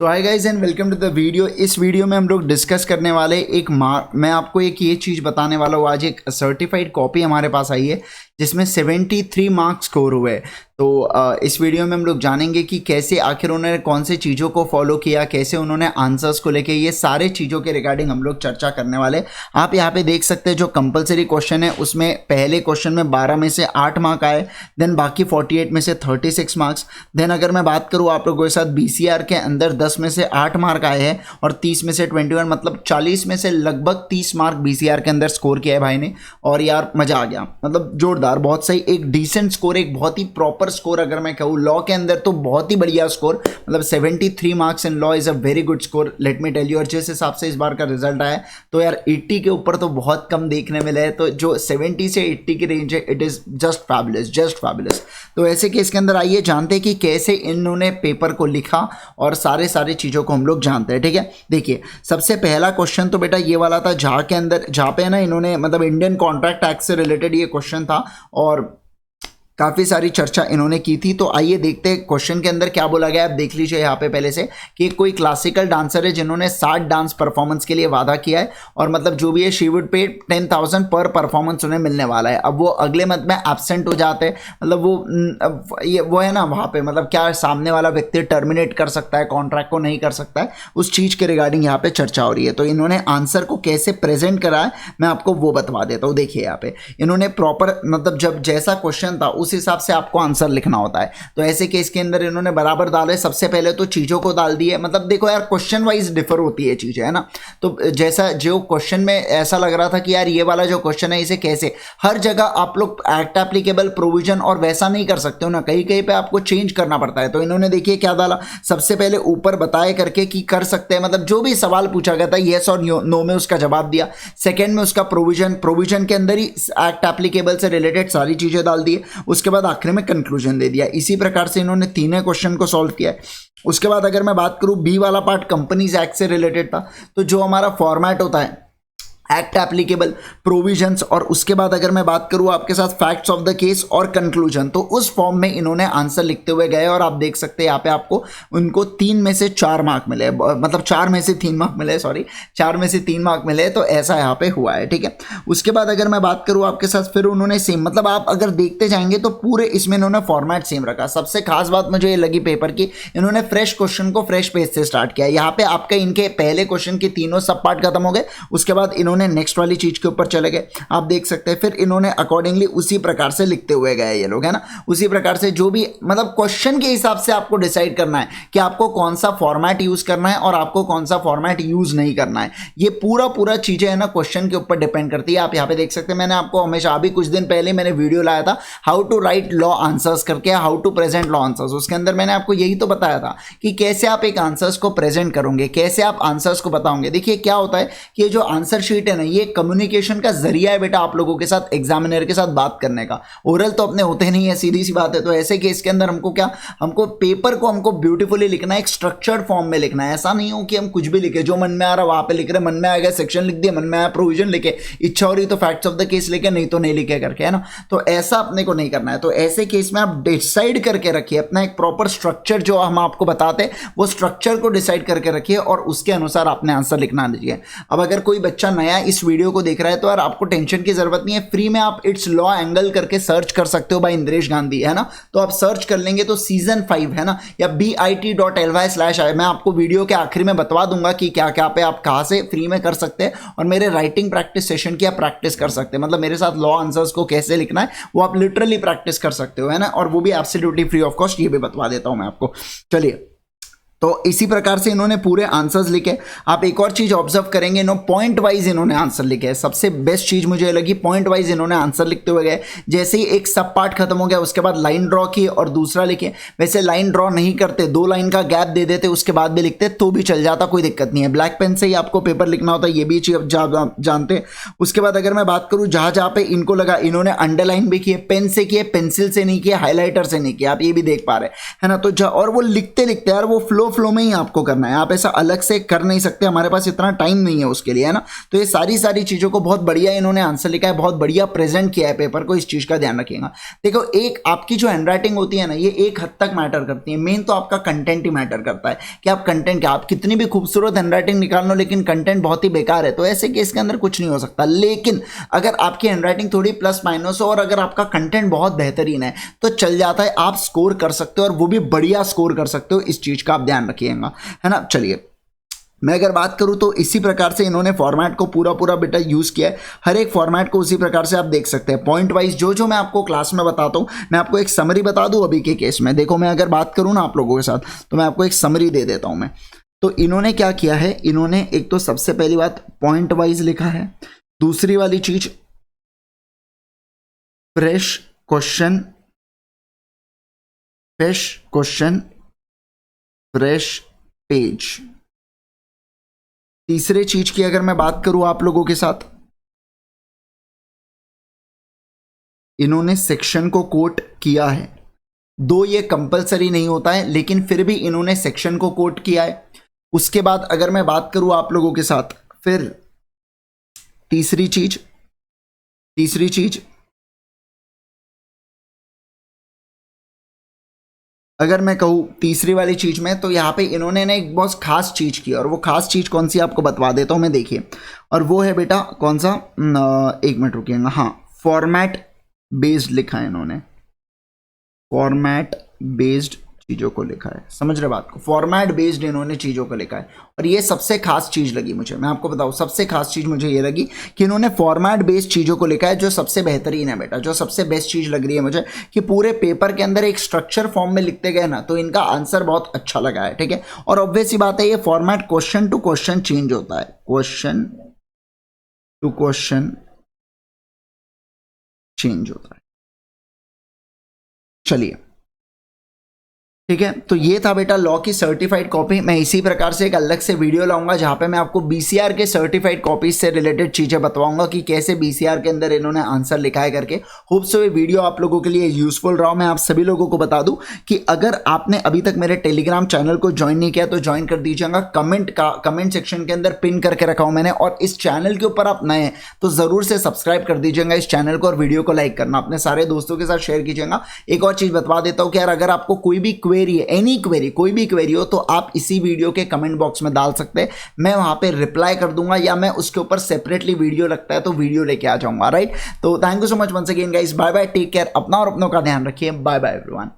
तो hi guys and welcome to the video. इस video में हम लोग डिस्कस करने वाले मैं आपको एक ये चीज़ बताने वाला हूँ। आज एक सर्टिफाइड कॉपी हमारे पास आई है जिसमें 73 मार्क्स स्कोर हुए। तो इस वीडियो में हम लोग जानेंगे कि कैसे आखिर उन्होंने कौन से चीज़ों को फॉलो किया, कैसे उन्होंने आंसर्स को लेके, ये सारे चीज़ों के रिगार्डिंग हम लोग चर्चा करने वाले। आप यहाँ पे देख सकते हैं जो कंपलसरी क्वेश्चन है उसमें पहले क्वेश्चन में 12 में से 8 मार्क आए, देन बाकी 48 में से 36 मार्क्स। देन अगर मैं बात करूँ आप लोगों के साथ BCR के अंदर 10 में से 8 मार्क आए हैं और 30 में से 21, मतलब 40 में से लगभग 30 मार्क BCR के अंदर स्कोर किया है भाई ने। और यार मज़ा आ गया, मतलब जोरदार, बहुत सही, एक डिसेंट स्कोर, एक बहुत ही प्रॉपर स्कोर। अगर मैं कहूँ लॉ के अंदर तो बहुत ही बढ़िया स्कोर, मतलब 73 marks in law is a very good score, let me tell you. और जिस हिसाब से इस बार का रिजल्ट आया तो यार 80 के ऊपर तो बहुत कम देखने मिले हैं, तो जो 70 से 80 की रेंज है it is just fabulous, just fabulous. तो ऐसे केस के अंदर आइए जानते हैं कि कैसे इन्होंने पेपर को लिखा और सारी चीज़ों को हम लोग जानते हैं। ठीक है, देखिए सबसे पहला क्वेश्चन तो बेटा ये वाला था जहाँ पे ना इन्होंने मतलब इंडियन कॉन्ट्रैक्ट एक्ट से रिलेटेड ये क्वेश्चन था और काफ़ी सारी चर्चा इन्होंने की थी। तो आइए देखते हैं क्वेश्चन के अंदर क्या बोला गया है। आप देख लीजिए यहाँ पे पहले से कि कोई क्लासिकल डांसर है जिन्होंने 60 डांस परफॉर्मेंस के लिए वादा किया है और मतलब जो भी है शी वुड पे 10,000 पर परफॉर्मेंस उन्हें मिलने वाला है। अब वो अगले मंथ में एब्सेंट हो जाते हैं, मतलब वो है ना वहाँ पे, मतलब क्या सामने वाला व्यक्ति टर्मिनेट कर सकता है, कॉन्ट्रैक्ट को नहीं कर सकता है, उस चीज़ के रिगार्डिंग यहाँ पे चर्चा हो रही है। तो इन्होंने आंसर को कैसे प्रेजेंट करा है मैं आपको वो बतवा देता हूँ। देखिए यहाँ पे इन्होंने प्रॉपर, मतलब जब जैसा क्वेश्चन था उस हिसाब से आपको आंसर लिखना होता है। तो ऐसे केस के अंदर इन्होंने बराबर डाले, सबसे पहले तो चीज़ों को डाल दिए। मतलब देखो यार क्वेश्चन वाइज डिफर होती है चीज़ें, है ना। तो जैसा जो क्वेश्चन में ऐसा लग रहा था कि यार ये वाला जो क्वेश्चन है इसे कैसे, हर जगह आप लोग एक्ट एप्लीकेबल प्रोविजन और वैसा नहीं कर सकते हो ना, कहीं कहीं पे आपको चेंज करना पड़ता है। तो इन्होंने देखिए क्या डाला, सबसे पहले ऊपर बताए करके कि कर सकते हैं, मतलब जो भी सवाल पूछा गया था येस और नो में उसका जवाब दिया। सेकेंड में उसका प्रोविजन के अंदर ही एक्ट एप्लीकेबल से रिलेटेड सारी चीज़ें डाल दी। उसके बाद आखिर में कंक्लूजन दे दिया। इसी प्रकार से इन्होंने तीनों क्वेश्चन को सॉल्व किया है। उसके बाद अगर मैं बात करूं बी वाला पार्ट कंपनीज एक्ट से रिलेटेड था, तो जो हमारा फॉर्मेट होता है एक्ट एप्लीकेबल प्रोविजंस, और उसके बाद अगर मैं बात करूं आपके साथ फैक्ट्स ऑफ द केस और कंक्लूजन, तो उस फॉर्म में इन्होंने आंसर लिखते हुए गए। और आप देख सकते हैं यहाँ पे आपको उनको 3 में से 4 मार्क मिले, मतलब 4 में से 3 मार्क मिले, सॉरी 4 में से 3 मार्क मिले। तो ऐसा यहाँ पे हुआ है, ठीक है। उसके बाद अगर मैं बात करूँ आपके साथ, फिर उन्होंने सेम, मतलब आप अगर देखते जाएंगे तो पूरे इसमें इन्होंने फॉर्मेट सेम रखा। सबसे खास बात मुझे ये लगी पेपर की, इन्होंने फ्रेश क्वेश्चन को फ्रेश पेज से स्टार्ट किया। यहाँ पे आपके इनके पहले क्वेश्चन के तीनों सब पार्ट खत्म हो गए, उसके बाद इन्होंने नेक्स्ट वाली चीज के ऊपर चले गए। आप देख सकते हैं फिर इन्होंने अकॉर्डिंगली उसी प्रकार से लिखते हुए गए ये लोग, है ना। उसी प्रकार से जो भी, मतलब क्वेश्चन के हिसाब से आपको डिसाइड करना है कि आपको कौन सा फॉर्मेट यूज करना है और आपको कौन सा फॉर्मेट यूज नहीं करना है। ये पूरा चीजें है ना क्वेश्चन के ऊपर डिपेंड करती है। आप यहाँ पे देख सकते हैं, मैंने आपको हमेशा, अभी कुछ दिन पहले मैंने वीडियो लाया था how to write law answers करके, how to present law answers. उसके अंदर मैंने आपको यही तो बताया था कि कैसे आप एक आंसर्स को प्रेजेंट करोगे, कैसे आप आंसर्स को बताओगे। देखिए क्या होता है कि जो आंसर शीट है ना, ये कम्युनिकेशन का जरिया है बेटा आप लोगों के साथ, एग्जामिनर के साथ बात करने का। ओरल तो अपने होते नहीं है, सीधी सी बात है। तो ऐसे केस के अंदर हमको क्या, हमको पेपर को हमको ब्यूटीफुली लिखना है, एक स्ट्रक्चर्ड फॉर्म में लिखना है। ऐसा नहीं हो कि हम कुछ भी लिखे, जो मन में आ रहा वहां पे लिख रहे, मन में आ गया सेक्शन लिख दिया, मन में आया प्रोविजन लिखे, इच्छा हो रही तो फैक्ट्स ऑफ द केस लिखे, नहीं तो नहीं लिखे करके, है ना। तो ऐसा अपने को नहीं करना है। तो ऐसे केस में आप डिसाइड करके रखिए अपना एक प्रॉपर स्ट्रक्चर, जो हम आपको बताते हैं वो स्ट्रक्चर को डिसाइड करके रखिए और उसके अनुसार आपने आंसर लिखना दीजिए। अब अगर कोई बच्चा नया इस वीडियो को देख रहा है तो यार आपको टेंशन की जरूरत नहीं है, फ्री में आप इट्स लॉ एंगल करके सर्च कर सकते हो बाय इंद्रेश गांधी, है ना। तो आप सर्च कर लेंगे तो सीजन 5 है ना, या bit.ly/, मैं आपको वीडियो के आखिरी में बतवा दूंगा कि क्या क्या पे आप कहां से फ्री में कर सकते हैं और मेरे राइटिंग प्रैक्टिस सेशन की आप प्रैक्टिस कर सकते हैं। मतलब मेरे साथ लॉ आंसर्स को कैसे लिखना है वो आप लिटरली प्रैक्टिस कर सकते हो, है ना। और वो भी एब्सोल्युटली फ्री ऑफ कॉस्ट, ये भी बतवा देता हूं मैं आपको। चलिए, तो इसी प्रकार से इन्होंने पूरे आंसर्स लिखे। आप एक और चीज ऑब्जर्व करेंगे, पॉइंट वाइज इन्होंने आंसर लिखे हैं। सबसे बेस्ट चीज मुझे लगी, पॉइंट वाइज इन्होंने आंसर लिखते हुए गए। जैसे ही एक सब पार्ट खत्म हो गया उसके बाद लाइन ड्रॉ की और दूसरा लिखे। वैसे लाइन ड्रॉ नहीं करते, 2 लाइन का गैप दे देते उसके बाद भी लिखते तो भी चल जाता, कोई दिक्कत नहीं है। ब्लैक पेन से ही आपको पेपर लिखना होता है, ये भी चीज जानते हैं। उसके बाद अगर मैं बात करूं जहां पे इनको लगा, इन्होंने अंडरलाइन भी किए, पेन से किए, पेंसिल से नहीं किए, हाईलाइटर से नहीं किए, आप ये भी देख पा रहे हैं, है ना। तो और वो लिखते लिखते यार वो फ्लो फ्लो में ही आपको करना है, आप ऐसा अलग से कर नहीं सकते, हमारे पास इतना टाइम नहीं है उसके लिए, है ना। तो ये सारी चीज़ों को बहुत बढ़िया इन्होंने आंसर लिखा है, बहुत बढ़िया प्रेजेंट किया है पेपर को, इस चीज़ का ध्यान रखिएगा। देखो एक आपकी जो हैंडराइटिंग होती है ना, ये एक हद तक मैटर करती है, मेन तो आपका कंटेंट ही मैटर करता है कि आप कंटेंट क्या, आप कितनी भी खूबसूरत हैंडराइटिंग निकाल लो लेकिन कंटेंट बहुत ही बेकार है तो ऐसे केस के अंदर कुछ नहीं हो सकता। लेकिन अगर आपकी हैंडराइटिंग थोड़ी प्लस माइनस हो और अगर आपका कंटेंट बहुत बेहतरीन है तो चल जाता है, आप स्कोर कर सकते हो और वो भी बढ़िया स्कोर कर सकते हो, इस चीज का आप ध्यान रखिएगा, है ना। चलिए मैं अगर बात करूं तो इसी प्रकार से इन्होंने फॉर्मेट को पूरा बेटा यूज किया है, हर एक फॉर्मेट को उसी प्रकार से आप देख सकते हैं पॉइंट वाइज जो मैं आपको क्लास में बताता हूं। मैं आपको एक समरी बता दूं अभी के केस में, देखो मैं अगर बात करूं ना आप लोगों के साथ तो मैं आपको एक समरी दे देता हूं मैं। तो इन्होंने क्या किया है, इन्होंने एक तो सबसे पहली बात पॉइंट वाइज लिखा है, दूसरी वाली चीज फ्रेश क्वेश्चन फ्रेश पेज। तीसरे चीज की अगर मैं बात करूं आप लोगों के साथ, इन्होंने सेक्शन को कोट किया है, दो ये कंपलसरी नहीं होता है लेकिन फिर भी इन्होंने सेक्शन को कोट किया है। उसके बाद अगर मैं बात करूं आप लोगों के साथ, फिर तीसरी चीज अगर मैं कहूँ तीसरी वाली चीज में, तो यहाँ पे इन्होंने ना एक बहुत खास चीज की और वो खास चीज कौन सी आपको बतवा देता हूँ मैं, देखिए। और वो है बेटा कौन सा, एक मिनट रुकिएगा, हाँ फॉर्मेट बेस्ड लिखा है इन्होंने, फॉर्मेट बेस्ड चीजों को लिखा है, समझ रहे बात को, फॉर्मेट बेस्ड इन्होंने चीजों को लिखा है। और ये सबसे खास चीज लगी मुझे, मैं आपको बताऊं सबसे खास चीज मुझे ये लगी कि इन्होंने फॉर्मेट बेस्ड चीजों को लिखा है, जो सबसे बेहतरीन है बेटा, जो सबसे बेस्ट चीज लग रही है मुझे कि पूरे पेपर के अंदर एक स्ट्रक्चर फॉर्म में लिखते गए ना, तो इनका आंसर बहुत अच्छा लगा है, ठीक है। और ऑब्वियस सी बात है ये format question to question change होता है, क्वेश्चन टू क्वेश्चन चेंज होता है। चलिए ठीक है, तो ये था बेटा लॉ की सर्टिफाइड कॉपी। मैं इसी प्रकार से एक अलग से वीडियो लाऊंगा जहां पे मैं आपको बीसीआर के सर्टिफाइड कॉपीज से रिलेटेड चीजें बताऊंगा कि कैसे बीसीआर के अंदर इन्होंने आंसर लिखा है करके। होप सो ये वीडियो आप लोगों के लिए यूजफुल रहा। मैं आप सभी लोगों को बता दूं कि अगर आपने अभी तक मेरे टेलीग्राम चैनल को ज्वाइन नहीं किया तो ज्वाइन कर दीजिएगा, कमेंट सेक्शन के अंदर पिन करके रखा हूं मैंने। और इस चैनल के ऊपर आप नए हैं तो जरूर से सब्सक्राइब कर दीजिएगा इस चैनल को और वीडियो को लाइक करना, अपने सारे दोस्तों के साथ शेयर कीजिएगा। एक और चीज बता देता हूं कि यार अगर आपको कोई भी क्वेरी है, एनी क्वेरी, कोई भी क्वेरी हो तो आप इसी वीडियो के कमेंट बॉक्स में डाल सकते हैं, मैं वहां पे रिप्लाई कर दूंगा या मैं उसके ऊपर सेपरेटली वीडियो लगता है तो वीडियो लेके आ जाऊंगा, राइट। तो thank you so much once again guys, bye bye, take care, अपना और अपनों का ध्यान रखिए, बाय बाय एवरीवन।